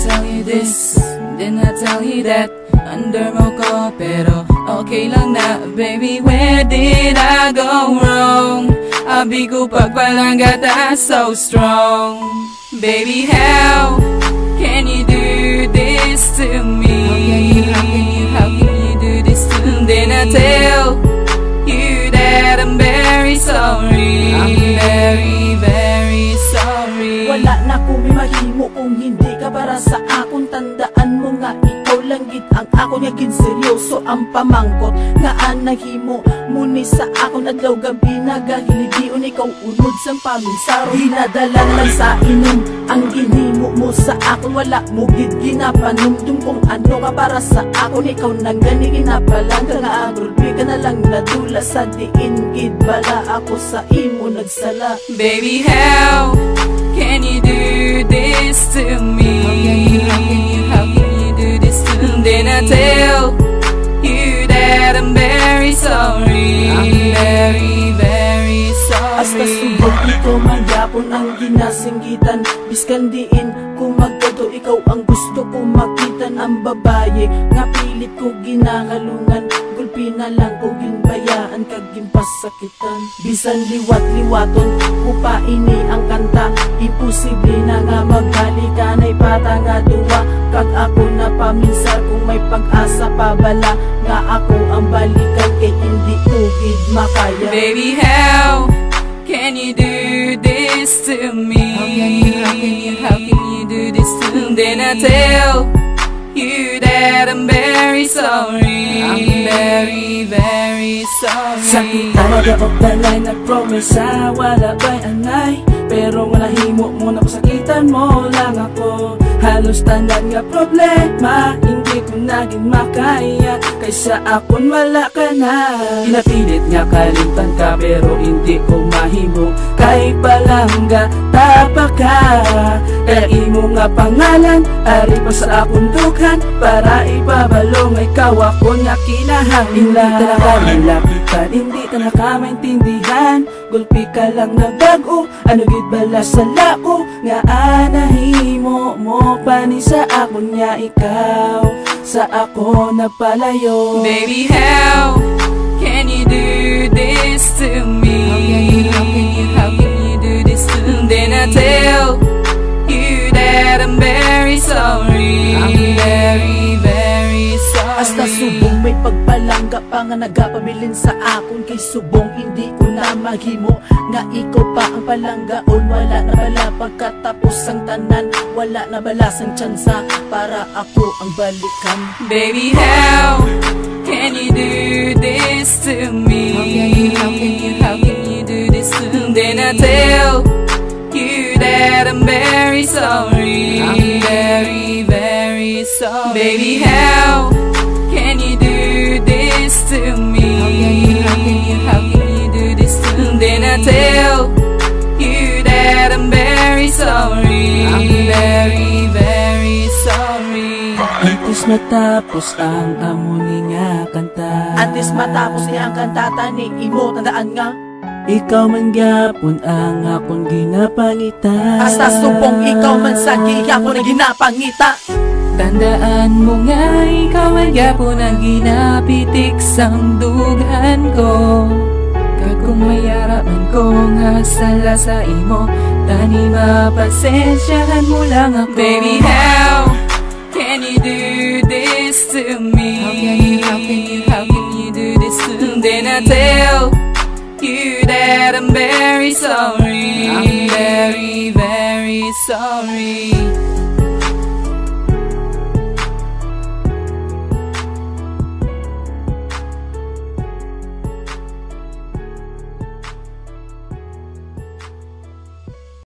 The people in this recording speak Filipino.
tell you this, then I tell you that. Under mo ko pero okay lang na. Baby, where did I go wrong? Abi ko pagpalangga, that's so strong. Baby, how can you do this to me? How can you do this to me? Then I tell you that I'm very sorry. I'm very, very sorry. Wala na ko may mahimo kung hindi ka para sa akon. Tandaan mo nga ikaw lang gid ang ako nga gid seryoso ang pamangkot nga anahimo muni sa akon adlaw gabi nagahiligion ikaw unod sang paminsaro. Hinadalan lang sa inom ang ginhimo mo sa akon, wala mo gid ginapanumdum kung ano ka para sa akon. Ikaw nang gani ginapalangga nga agulpi ka na lang nadula sa diin gid bala ako sa imo nagsala. Baby, how can you do this to me? How can you do this to me? Then I tell you that I'm very sorry. I'm very, very sorry. Hasta subok ikaw magyapon ang ginasinggitan. Biskan diin kung magkado ikaw ang gusto ko makitan. Ang babaye nga pilit ko ginangalungan, gulpi na lang ko ginbayaan kag gimpasakitan. Bisan liwat-liwaton ko pa ini ang kanta, imposible na nga maghalikanay pata nga duwa. Kag ako na paminsar kung may pag-asa pa bala nga ako ang balikan kay hindi ko gid makaya. Baby, how can you do this to me? How can you do this to me? Then I tell you that I'm very sorry. I'm very, very sorry. Sakit talaga of the line, nag-promise wala ba'y anay, pero wala himo mo na sakitan mo lang ako. Halos tanan nga problema, hindi ko naging makaya, kaysa akon wala ka na. Pinapilit nga kalimtan ka pero hindi ko mahimo, kay palangga tapa ka. Kaya imo nga pangalan, ari pa sa akong dughan, para ipabalong ikaw ako nga kinahanglan. Hindi talaga nilapitan, hindi talaga maintindihan, gulpi ka lang na bago, ano gid bala sa lao nga anahimo mo pani sa akon nga ikaw sa ako napalayo. Baby, how can you do this to me? How can you do this to me? Then I tell you that I'm very sorry. I'm very, very sorry. Hasta subong may pagpalangga pa nga nagapabilin sa akon, kay subong hindi ko na maghimo nga ikaw pa ang palanggaon. Wala na bala pagkatapos ang tanan, wala na bala sang tsansa para ako ang balikan. Baby, how can you do this to me? How can you do this to me? Then I tell you that I'm very sorry. I'm very, very sorry. Baby, how can you do this to me? How can you do this to me? Then I tell you that I'm very sorry. I'm very, very sorry. Antes matapos ang amuni nga kanta, antes matapos niya ang kantata ni imo, tandaan nga ikaw man gyapon ang akong ginapangita. hasta subong ikaw man sa gihapon na ginapangita. Tandaan mo nga ikaw ay gyapon ang ginapitik sang dughan ko. Kag kung mayara man ko nga sala sa imo, tani mapasensyahan mo lang ako. Baby, how can you do this to me? How can you do this to me? Then I tell you that I'm very sorry. I'm very, very sorry.